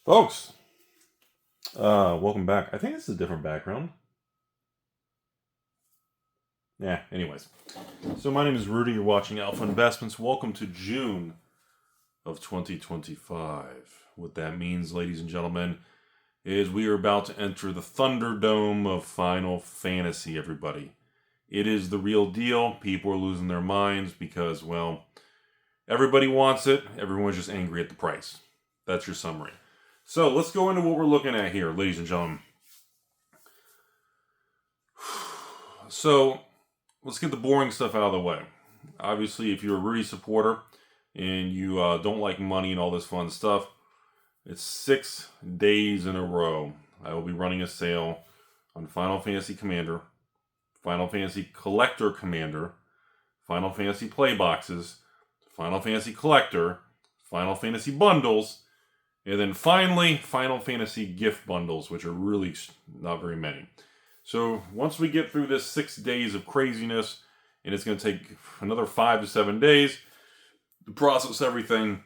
Folks, welcome back. I think this is a different background. Yeah, anyways. So my name is Rudy. You're watching Alpha Investments. Welcome to June of 2025. What that means, ladies and gentlemen, is we are about to enter the Thunderdome of Final Fantasy, everybody. It is the real deal. People are losing their minds because, well, everybody wants it. Everyone's just angry at the price. That's your summary. So let's go into what we're looking at here, ladies and gentlemen. So let's get the boring stuff out of the way. Obviously, if you're a Rudy supporter and you don't like money and all this fun stuff, it's 6 days in a row. I will be running a sale on Final Fantasy Commander, Final Fantasy Collector Commander, Final Fantasy Playboxes, Final Fantasy Collector, Final Fantasy Bundles, and then finally, Final Fantasy gift bundles, which are really not very many. So once we get through this 6 days of craziness, and it's going to take another 5 to 7 days to process everything,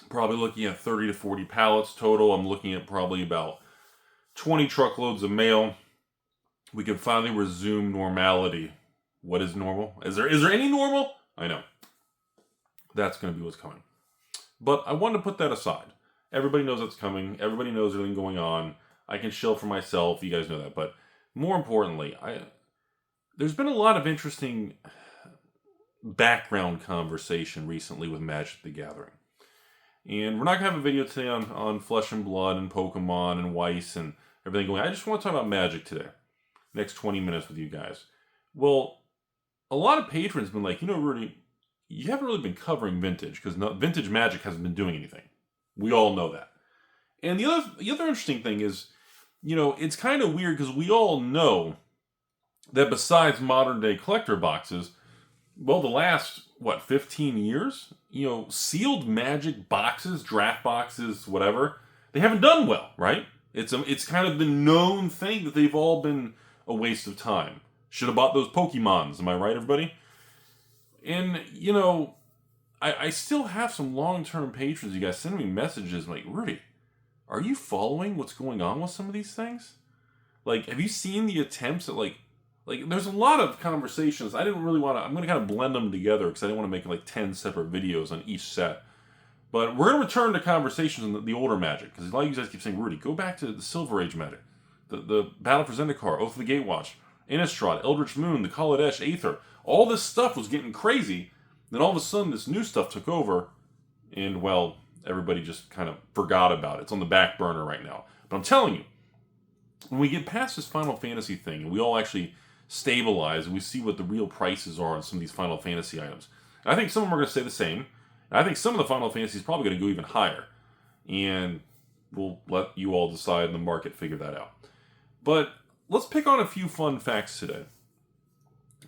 probably looking at 30 to 40 pallets total. I'm looking at probably about 20 truckloads of mail. We can finally resume normality. What is normal? Is there any normal? I know. That's going to be what's coming. But I wanted to put that aside. Everybody knows that's coming. Everybody knows everything going on. I can chill for myself. You guys know that. But more importantly, there's been a lot of interesting background conversation recently with Magic the Gathering. And we're not going to have a video today on Flesh and Blood and Pokemon and Weiss and everything going on. I just want to talk about Magic today. Next 20 minutes with you guys. Well, a lot of patrons have been like, Rudy, you haven't really been covering Vintage because Vintage Magic hasn't been doing anything. We all know that. And the other interesting thing is, it's kind of weird because we all know that besides modern day collector boxes, well, the last, 15 years, sealed Magic boxes, draft boxes, whatever, they haven't done well, right? It's kind of the known thing that they've all been a waste of time. Should have bought those Pokemons, am I right, everybody? And, I still have some long-term patrons. You guys send me messages like, Rudy, are you following what's going on with some of these things? Like, have you seen the attempts at, like there's a lot of conversations. I didn't really want to, I'm going to kind of blend them together because I didn't want to make 10 separate videos on each set. But we're going to return to conversations on the older Magic because a lot of you guys keep saying, Rudy, go back to the Silver Age Magic, the Battle for Zendikar, Oath of the Gatewatch, Innistrad, Eldritch Moon, the Kaladesh, Aether. All this stuff was getting crazy. Then all of a sudden, this new stuff took over, and, well, everybody just kind of forgot about it. It's on the back burner right now. But I'm telling you, when we get past this Final Fantasy thing, and we all actually stabilize, and we see what the real prices are on some of these Final Fantasy items, I think some of them are going to stay the same. And I think some of the Final Fantasy is probably going to go even higher. And we'll let you all decide and the market figure that out. But let's pick on a few fun facts today.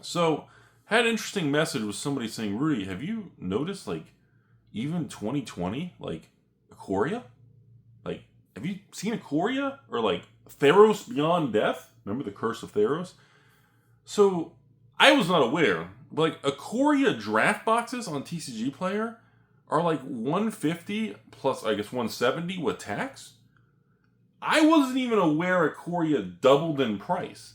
So, had an interesting message with somebody saying, Rudy, have you noticed, even 2020, Ikoria? Have you seen Ikoria? Or, Theros Beyond Death? Remember the Curse of Theros? So, I was not aware, but, Ikoria draft boxes on TCG Player are, 150 plus, I guess, 170 with tax? I wasn't even aware Ikoria doubled in price.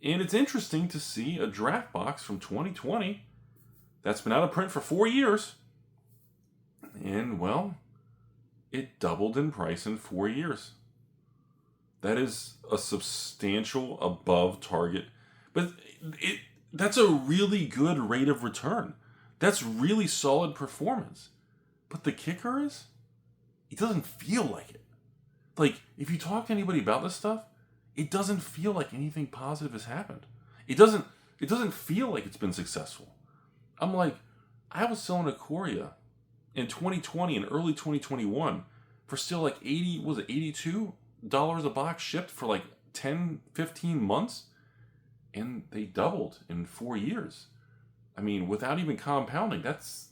And it's interesting to see a draft box from 2020 that's been out of print for 4 years. And, well, it doubled in price in 4 years. That is a substantial above target. But that's a really good rate of return. That's really solid performance. But the kicker is, it doesn't feel like it. If you talk to anybody about this stuff, it doesn't feel like anything positive has happened. It doesn't feel like it's been successful. I'm I was selling Ikoria in 2020 and early 2021 for still $82 a box shipped for 10, 15 months. And they doubled in 4 years. I mean, without even compounding, that's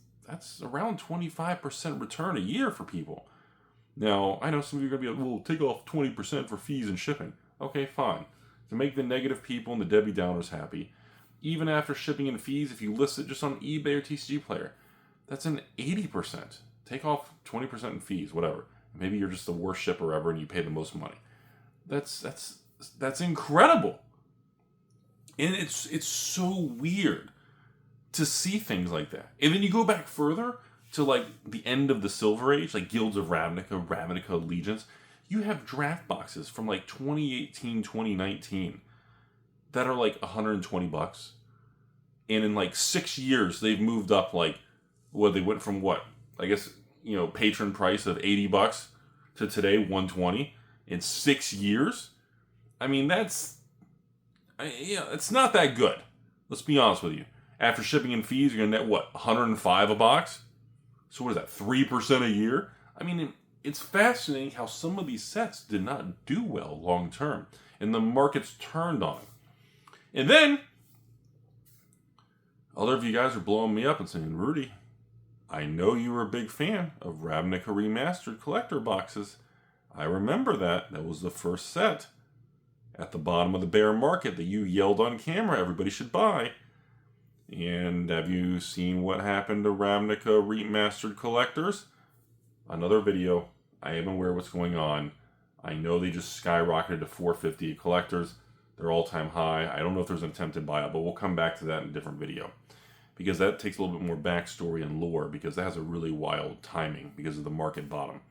around 25% return a year for people. Now, I know some of you are going to be like, well, take off 20% for fees and shipping. Okay, fine. To make the negative people and the Debbie Downers happy, even after shipping and fees, if you list it just on eBay or TCG Player, that's an 80%. Take off 20% in fees, whatever. Maybe you're just the worst shipper ever and you pay the most money. That's incredible. And it's so weird to see things like that. And then you go back further to like the end of the Silver Age, like Guilds of Ravnica, Ravnica Allegiance. You have draft boxes from like 2018, 2019 that are like $120. And in like 6 years, they've moved up like, well, they went from what? I guess, patron price of $80 to today, $120 in 6 years. I mean, it's not that good. Let's be honest with you. After shipping and fees, you're going to net what? $105 a box? So what is that, 3% a year? I mean, it's fascinating how some of these sets did not do well long term. And the market's turned on it. And then, other of you guys are blowing me up and saying, Rudy, I know you were a big fan of Ravnica Remastered collector boxes. I remember that. That was the first set at the bottom of the bear market that you yelled on camera everybody should buy. And have you seen what happened to Ravnica Remastered collectors? Another video. I am aware of what's going on. I know they just skyrocketed to $450 collectors. Their all-time high. I don't know if there's an attempted buyout, but we'll come back to that in a different video. Because that takes a little bit more backstory and lore, because that has a really wild timing because of the market bottom.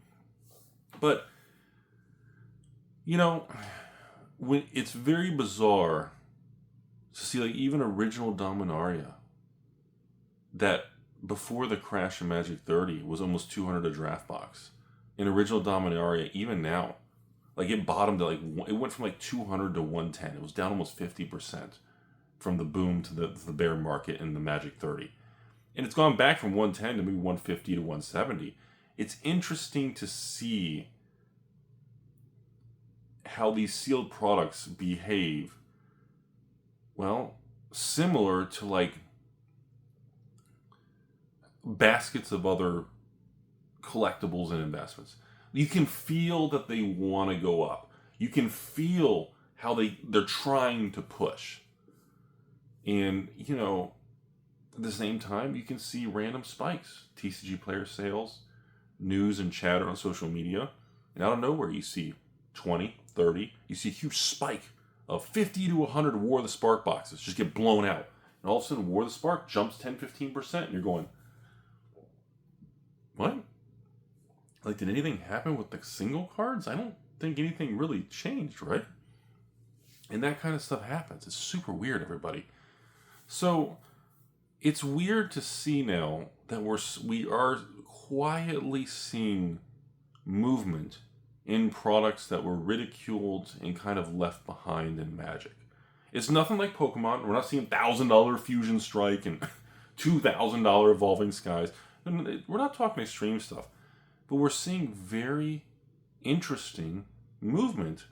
But, it's very bizarre to see like even original Dominaria that before the crash of Magic 30 was almost $200 a draft box. In original Dominaria, even now, like it bottomed at it went from like 200 to 110. It was down almost 50% from the boom to the bear market in the Magic 30. And it's gone back from 110 to maybe 150 to 170. It's interesting to see how these sealed products behave, well, similar to like baskets of other collectibles and investments. You can feel that they want to go up. You can feel how they're trying to push. And, at the same time, you can see random spikes. TCG player sales, news and chatter on social media. And out of nowhere, you see 20, 30. You see a huge spike of 50 to 100 War of the Spark boxes just get blown out. And all of a sudden, War of the Spark jumps 10, 15%. And you're going, what? Like, did anything happen with the single cards? I don't think anything really changed, right? And that kind of stuff happens. It's super weird, everybody. So, it's weird to see now that we are quietly seeing movement in products that were ridiculed and kind of left behind in Magic. It's nothing like Pokemon. We're not seeing $1,000 Fusion Strike and $2,000 Evolving Skies. We're not talking extreme stuff. But we're seeing very interesting movement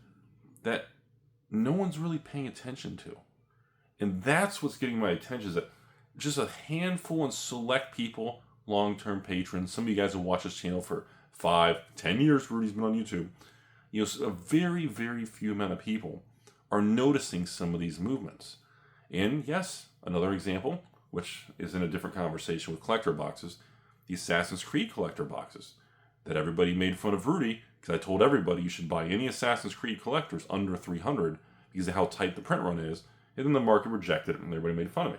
that no one's really paying attention to. And that's what's getting my attention, is that just a handful and select people, long-term patrons, some of you guys have watched this channel for 5, 10 years, Rudy's been on YouTube, a very, very few amount of people are noticing some of these movements. And yes, another example, which is in a different conversation with collector boxes, the Assassin's Creed collector boxes that everybody made fun of Rudy, because I told everybody you should buy any Assassin's Creed collectors under 300 because of how tight the print run is, and then the market rejected it and everybody made fun of me.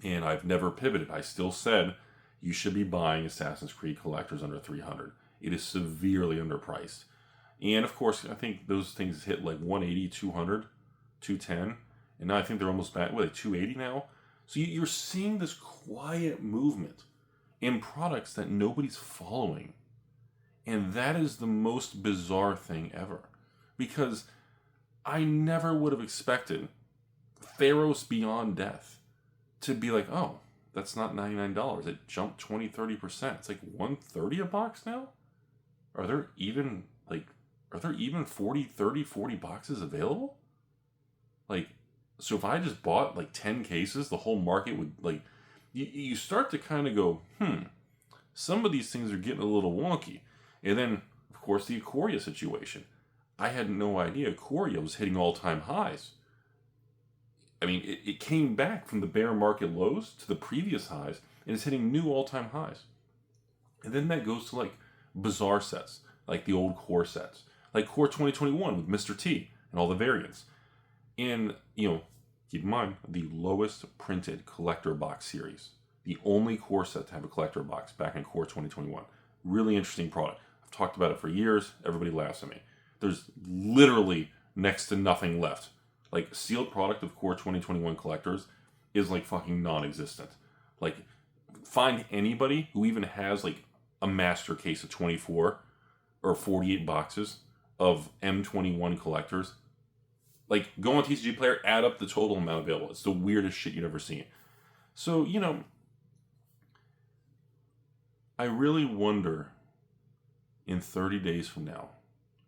And I've never pivoted. I still said you should be buying Assassin's Creed collectors under 300. It is severely underpriced. And of course, I think those things hit like 180, 200, 210, and now I think they're almost back, 280 now? So you're seeing this quiet movement in products that nobody's following. And that is the most bizarre thing ever. Because I never would have expected Theros Beyond Death to be like, oh, that's not $99. It jumped 20, 30%. It's like $130 a box now? Are there even 40, 30, 40 boxes available? So if I just bought 10 cases, the whole market would, you start to kind of go, some of these things are getting a little wonky. And then, of course, the Ikoria situation. I had no idea Ikoria was hitting all-time highs. I mean, it came back from the bear market lows to the previous highs, and it's hitting new all-time highs. And then that goes to, bizarre sets. like the old core sets, like Core 2021 with Mr. T and all the variants. And, keep in mind, the lowest printed collector box series. The only core set to have a collector box back in Core 2021. Really interesting product. I've talked about it for years. Everybody laughs at me. There's literally next to nothing left. Like, sealed product of Core 2021 collectors is like fucking non-existent. Like, find anybody who even has like a master case of 24 or 48 boxes of M21 collectors. Like, go on TCG Player, add up the total amount available. It's the weirdest shit you've ever seen. So, I really wonder in 30 days from now,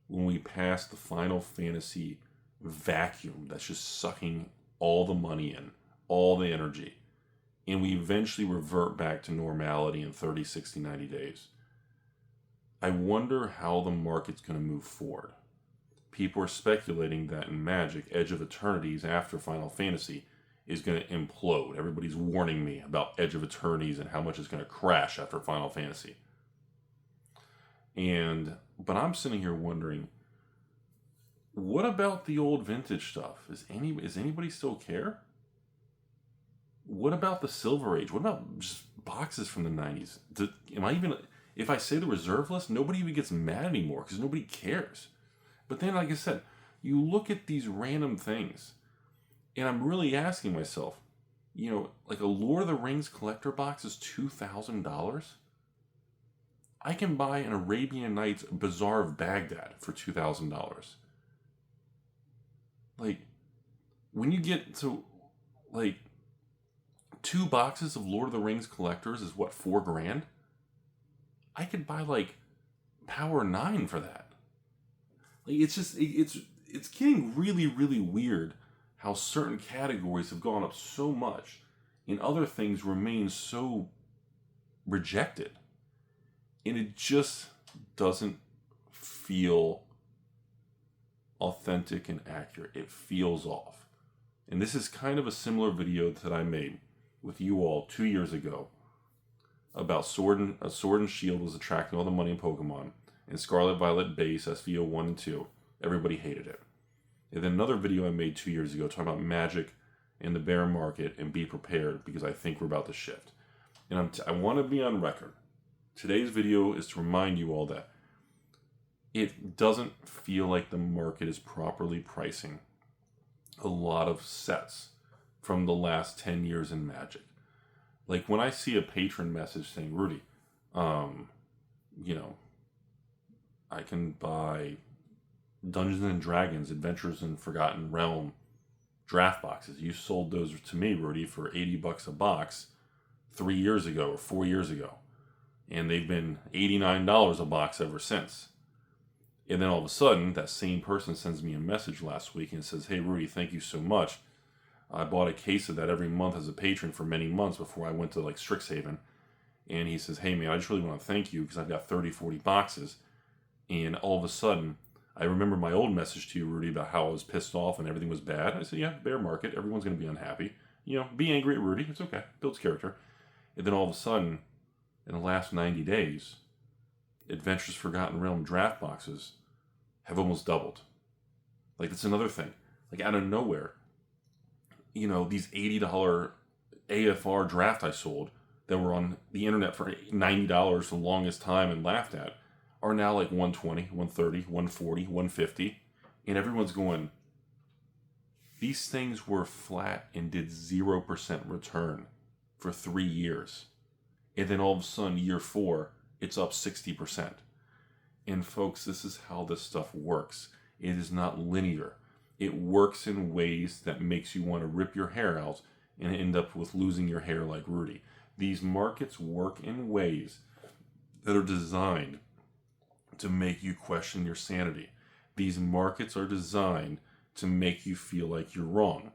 when we pass the Final Fantasy vacuum that's just sucking all the money in, all the energy, and we eventually revert back to normality in 30, 60, 90 days. I wonder how the market's going to move forward. People are speculating that in Magic, Edge of Eternities after Final Fantasy is going to implode. Everybody's warning me about Edge of Eternities and how much it's going to crash after Final Fantasy. But I'm sitting here wondering, what about the old vintage stuff? Is anybody still care? What about the Silver Age? What about just boxes from the 90s? If I say the reserve list, nobody even gets mad anymore because nobody cares. But then, like I said, you look at these random things, and I'm really asking myself, like a Lord of the Rings collector box is $2,000? I can buy an Arabian Nights Bazaar of Baghdad for $2,000. Like, when you get to, like, 2 boxes of Lord of the Rings collectors is what, $4,000? I could buy, like, Power 9 for that. Like, it's just, it's getting really, really weird how certain categories have gone up so much and other things remain so rejected. And it just doesn't feel authentic and accurate. It feels off. And this is kind of a similar video that I made with you all 2 years ago about Sword and Shield was attracting all the money in Pokemon, and Scarlet Violet base SVO 1 and 2. Everybody hated it. And then another video I made 2 years ago talking about Magic and the bear market and be prepared because I think we're about to shift. And I want to be on record. Today's video is to remind you all that it doesn't feel like the market is properly pricing a lot of sets from the last 10 years in Magic. Like when I see a patron message saying, Rudy, I can buy Dungeons and Dragons, Adventures in Forgotten Realm draft boxes. You sold those to me, Rudy, for $80 a box 3 years ago or 4 years ago. And they've been $89 a box ever since. And then all of a sudden, that same person sends me a message last week and says, hey, Rudy, thank you so much. I bought a case of that every month as a patron for many months before I went to like Strixhaven. And he says, hey, man, I just really want to thank you because I've got 30, 40 boxes. And all of a sudden, I remember my old message to you, Rudy, about how I was pissed off and everything was bad. I said, yeah, bear market. Everyone's going to be unhappy. Be angry at Rudy. It's okay. Builds character. And then all of a sudden, in the last 90 days, Adventures Forgotten Realm draft boxes have almost doubled. Like, that's another thing. Like, out of nowhere, these $80 AFR draft I sold that were on the internet for $90 for the longest time and laughed at are now like $120, $130, $140, $150. And everyone's going, these things were flat and did 0% return for 3 years. And then all of a sudden, year 4, it's up 60%. And folks, this is how this stuff works. It is not linear. It works in ways that makes you want to rip your hair out and end up with losing your hair like Rudy. These markets work in ways that are designed to make you question your sanity. These markets are designed to make you feel like you're wrong.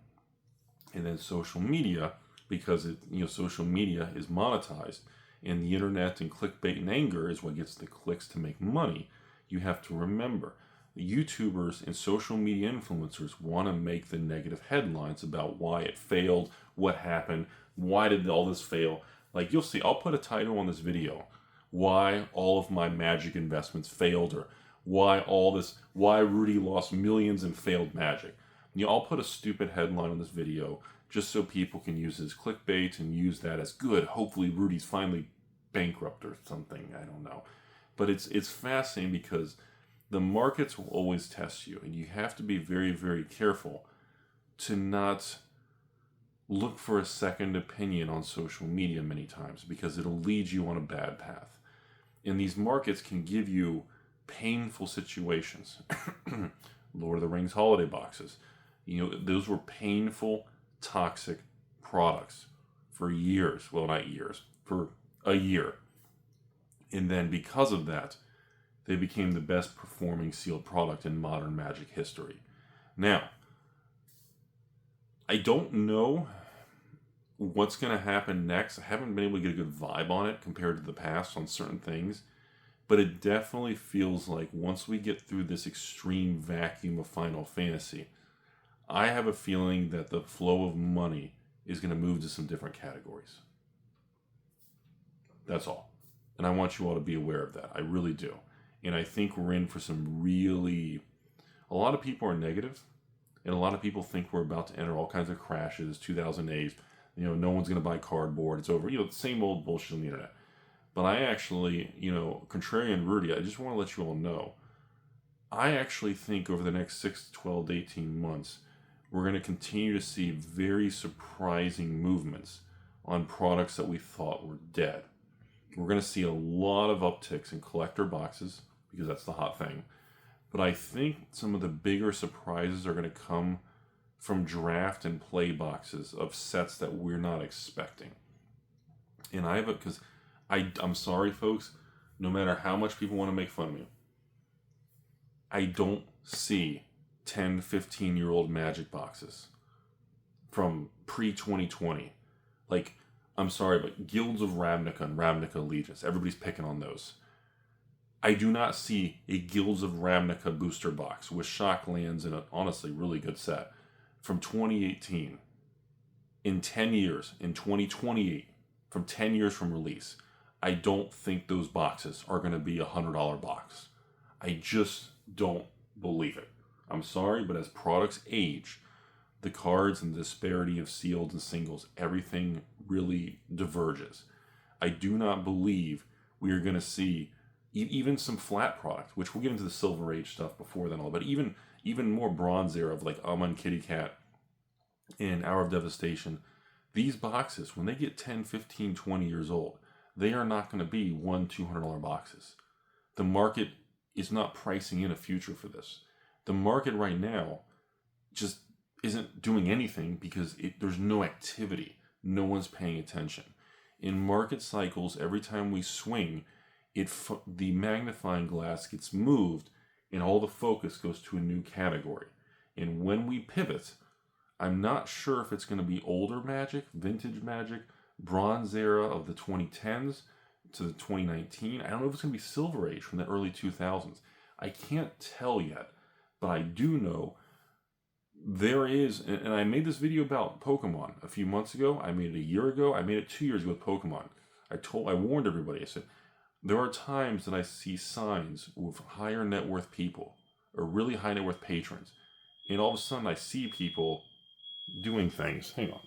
And then social media, because social media is monetized, and the internet and clickbait and anger is what gets the clicks to make money. You have to remember, YouTubers and social media influencers want to make the negative headlines about why it failed, what happened, why did all this fail. Like, you'll see, I'll put a title on this video why all of my Magic investments failed, or why Rudy lost millions and failed Magic. I'll put a stupid headline on this video just so people can use it as clickbait and use that as good. Hopefully Rudy's finally bankrupt or something. I don't know. But it's fascinating because the markets will always test you, and you have to be very, very careful to not look for a second opinion on social media many times, because it'll lead you on a bad path. And these markets can give you painful situations. Lord of the Rings holiday boxes. Those were painful, toxic products for years. Well, not years, for a year. And then because of that, they became the best performing sealed product in modern Magic history. Now, I don't know what's going to happen next. I haven't been able to get a good vibe on it compared to the past on certain things. But it definitely feels like once we get through this extreme vacuum of Final Fantasy, I have a feeling that the flow of money is going to move to some different categories. That's all. And I want you all to be aware of that. I really do. And I think we're in for some really... A lot of people are negative, and a lot of people think we're about to enter all kinds of crashes, 2008, no one's going to buy cardboard, it's over. The same old bullshit on the internet. But I actually, contrarian Rudy, I just want to let you all know, I actually think over the next 6 to 12 to 18 months, we're going to continue to see very surprising movements on products that we thought were dead. We're going to see a lot of upticks in collector boxes, because that's the hot thing. But I think some of the bigger surprises are going to come from draft and play boxes of sets that we're not expecting. And I'm sorry, folks, no matter how much people want to make fun of me, I don't see 10, 15-year-old Magic boxes from pre-2020. I'm sorry, but Guilds of Ravnica and Ravnica Allegiance, everybody's picking on those. I do not see a Guilds of Ravnica booster box with shock lands in an honestly really good set from 2018 in 10 years, in 2028, from 10 years from release. I don't think those boxes are going to be $100 box. I just don't believe it. I'm sorry, but as products age, the cards and the disparity of sealed and singles, everything really diverges. I do not believe we are going to see even some flat product, which we'll get into the Silver Age stuff before then all, but even more Bronze Era of like Almond Kitty Cat and Hour of Devastation. These boxes, when they get 10, 15, 20 years old, they are not going to be $100-$200 boxes. The market is not pricing in a future for this. The market right now just isn't doing anything because there's no activity. No one's paying attention. In market cycles, every time we swing, the magnifying glass gets moved and all the focus goes to a new category. And when we pivot, I'm not sure if it's going to be older Magic, vintage Magic, Bronze Era of the 2010s to the 2019. I don't know if it's going to be Silver Age from the early 2000s. I can't tell yet, but I do know there is, and I made this video about Pokemon a few months ago. I made it a year ago. I made it 2 years ago with Pokemon. I warned everybody. I said, there are times that I see signs with higher net worth people or really high net worth patrons, and all of a sudden I see people doing things. Hang on.